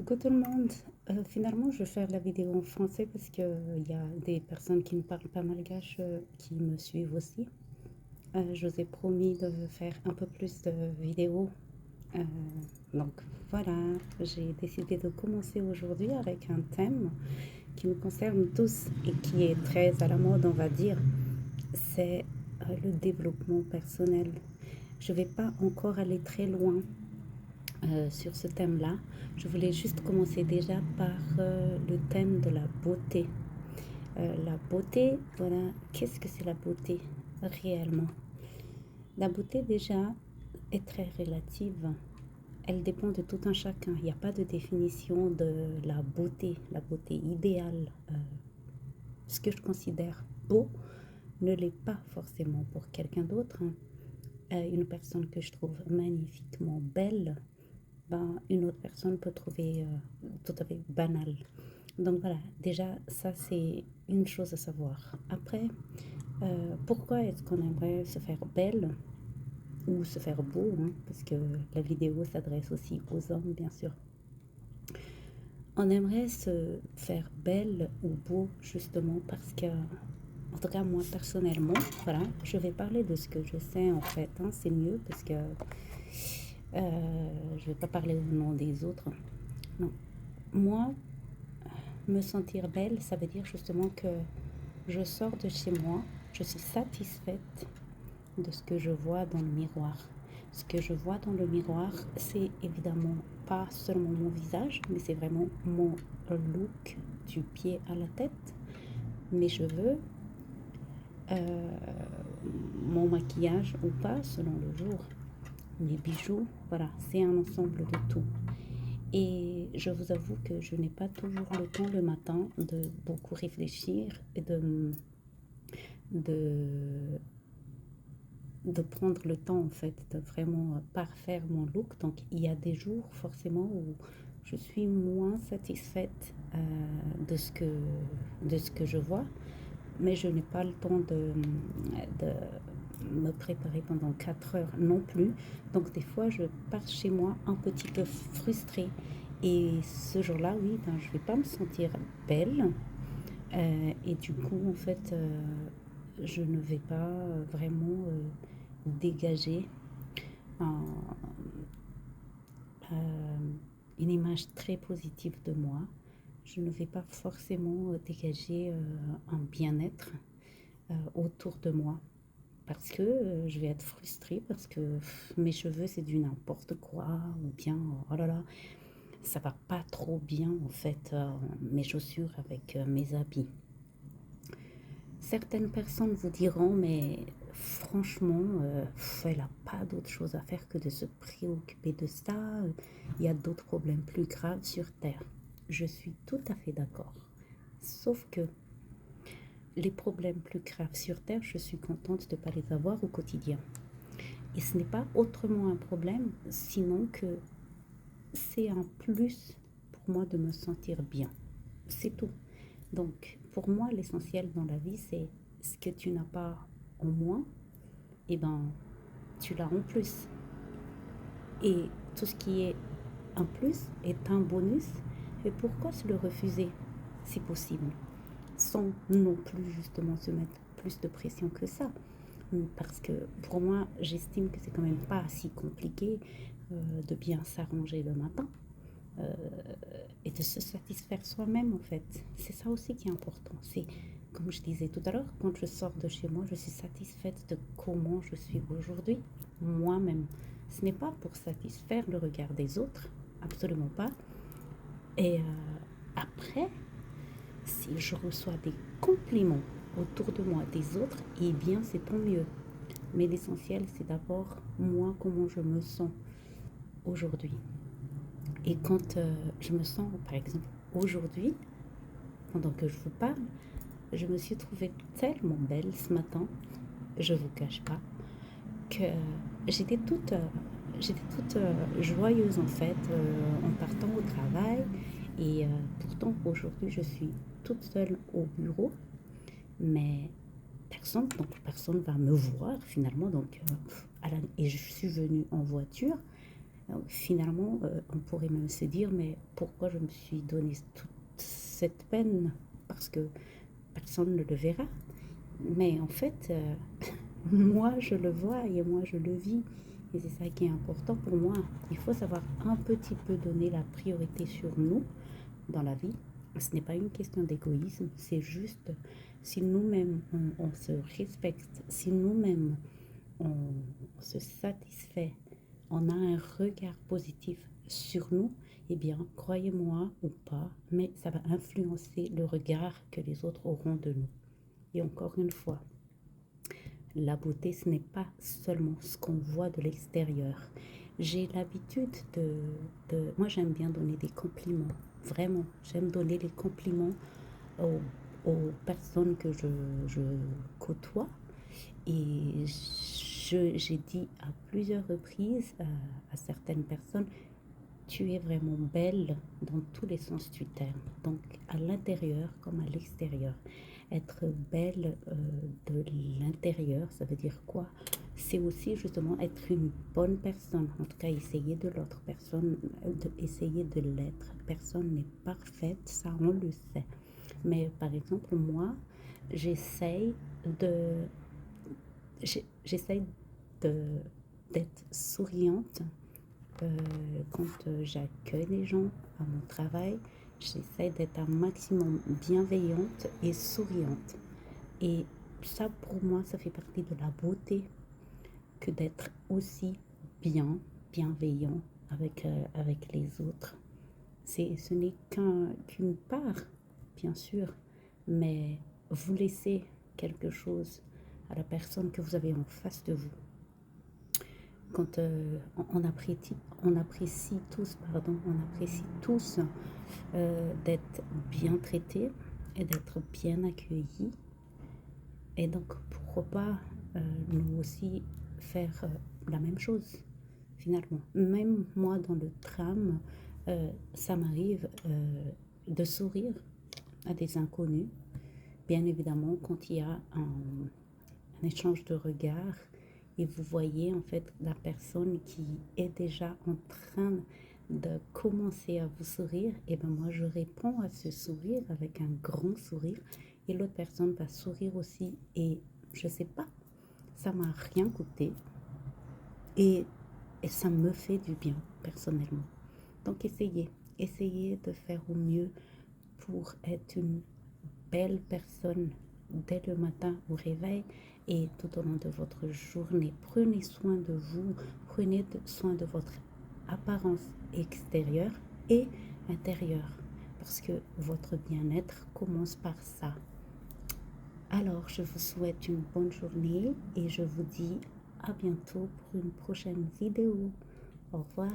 Coucou tout le monde. Finalement, je vais faire la vidéo en français parce qu'il y a des personnes qui ne parlent pas malgache qui me suivent aussi. Je vous ai promis de faire un peu plus de vidéos. Euh, donc voilà, j'ai décidé de commencer aujourd'hui avec un thème qui nous concerne tous et qui est très à la mode, on va dire. C'est le développement personnel. Je ne vais pas encore aller très loin sur ce thème-là. Je voulais juste commencer déjà par le thème de la beauté. La beauté, voilà, qu'est-ce que c'est la beauté réellement? La beauté déjà est très relative. Elle dépend de tout un chacun. Il n'y a pas de définition de la beauté idéale. Ce que je considère beau ne l'est pas forcément pour quelqu'un d'autre, hein. Une personne que je trouve magnifiquement belle, ben, une autre personne peut trouver tout à fait banal. Donc voilà, déjà, ça c'est une chose à savoir. Après, pourquoi est-ce qu'on aimerait se faire belle ou se faire beau, hein, parce que la vidéo s'adresse aussi aux hommes, bien sûr. On aimerait se faire belle ou beau justement parce que, en tout cas moi personnellement, voilà, je vais parler de ce que je sais en fait, hein, c'est mieux parce que je vais pas parler au nom des autres. Non, moi, me sentir belle, ça veut dire justement que je sors de chez moi, je suis satisfaite de ce que je vois dans le miroir. Ce que je vois dans le miroir, c'est évidemment pas seulement mon visage, mais c'est vraiment mon look du pied à la tête, mes cheveux, euh, mon maquillage ou pas selon le jour, mes bijoux, voilà, c'est un ensemble de tout. Et je vous avoue que je n'ai pas toujours le temps le matin de beaucoup réfléchir et de, de prendre le temps en fait de vraiment parfaire mon look. Donc il y a des jours forcément où je suis moins satisfaite de ce que je vois, mais je n'ai pas le temps de me préparer pendant 4 heures non plus. Donc des fois, je pars chez moi un petit peu frustrée. Et ce jour-là, oui, ben, je ne vais pas me sentir belle. Et du coup, en fait, je ne vais pas vraiment dégager un, euh, une image très positive de moi. Je ne vais pas forcément dégager un bien-être autour de moi parce que je vais être frustrée parce que mes cheveux c'est du n'importe quoi ou bien oh là là ça va pas trop bien en fait mes chaussures avec mes habits. Certaines personnes vous diront mais franchement elle n'a pas d'autre chose à faire que de se préoccuper de ça, il y a d'autres problèmes plus graves sur terre. Je suis tout à fait d'accord, sauf que les problèmes plus graves sur terre, je suis contente de ne pas les avoir au quotidien. Et ce n'est pas autrement un problème, sinon que c'est un plus pour moi de me sentir bien. C'est tout. Donc, pour moi, l'essentiel dans la vie, c'est ce que tu n'as pas en moins, et ben, tu l'as en plus. Et tout ce qui est un plus est un bonus. Et pourquoi se le refuser, si possible, sans non plus justement se mettre plus de pression que ça? Parce que pour moi, j'estime que c'est quand même pas si compliqué de bien s'arranger le matin euh, et de se satisfaire soi-même en fait. C'est ça aussi qui est important. C'est comme je disais tout à l'heure, quand je sors de chez moi, je suis satisfaite de comment je suis aujourd'hui, moi-même. Ce n'est pas pour satisfaire le regard des autres, absolument pas. Et après, si je reçois des compliments autour de moi des autres, eh bien c'est tant mieux. Mais l'essentiel, c'est d'abord moi, comment je me sens aujourd'hui. Et quand je me sens, par exemple, aujourd'hui, pendant que je vous parle, je me suis trouvée tellement belle ce matin, je ne vous cache pas, que j'étais toute, joyeuse en fait en partant au travail. Et pourtant, aujourd'hui, je suis toute seule au bureau, mais personne va me voir finalement. Donc, et je suis venue en voiture. Donc, finalement, on pourrait même se dire, mais pourquoi je me suis donné toute cette peine? Parce que personne ne le verra. Mais en fait, moi, je le vois et moi, je le vis. Et c'est ça qui est important pour moi. Il faut savoir un petit peu donner la priorité sur nous dans la vie. Ce n'est pas une question d'égoïsme, c'est juste si nous-mêmes on se respecte, si nous-mêmes on se satisfait, on a un regard positif sur nous, eh bien, croyez-moi ou pas, mais ça va influencer le regard que les autres auront de nous. Et encore une fois, la beauté, ce n'est pas seulement ce qu'on voit de l'extérieur. J'ai l'habitude Moi, j'aime bien donner des compliments. Vraiment, j'aime donner des compliments aux personnes que je côtoie. Et j'ai dit à plusieurs reprises à certaines personnes, tu es vraiment belle dans tous les sens du terme. Donc, à l'intérieur comme à l'extérieur. Être belle de l'intérieur, ça veut dire quoi? C'est aussi justement être une bonne personne. En tout cas, essayer de l'autre personne, essayer de l'être. Personne n'est parfaite, ça on le sait. Mais par exemple, moi, j'essaye de, j'essaye d'être souriante quand j'accueille les gens à mon travail. J'essaie d'être un maximum bienveillante et souriante. Et ça, pour moi, ça fait partie de la beauté que d'être aussi bienveillant avec les autres. Ce n'est qu'une part, bien sûr, mais vous laissez quelque chose à la personne que vous avez en face de vous. Quand on apprécie tous d'être bien traités et d'être bien accueillis. Et donc, pourquoi pas nous aussi faire la même chose, finalement. Même moi, dans le tram, ça m'arrive de sourire à des inconnus. Bien évidemment, quand il y a un échange de regards et vous voyez en fait la personne qui est déjà en train de commencer à vous sourire, et ben moi je réponds à ce sourire avec un grand sourire et l'autre personne va sourire aussi et je sais pas, ça m'a rien coûté et ça me fait du bien personnellement. Donc essayez de faire au mieux pour être une belle personne dès le matin au réveil et tout au long de votre journée. Prenez soin de vous, prenez soin de votre apparence extérieure et intérieure parce que votre bien-être commence par ça. Alors, je vous souhaite une bonne journée et je vous dis à bientôt pour une prochaine vidéo. Au revoir.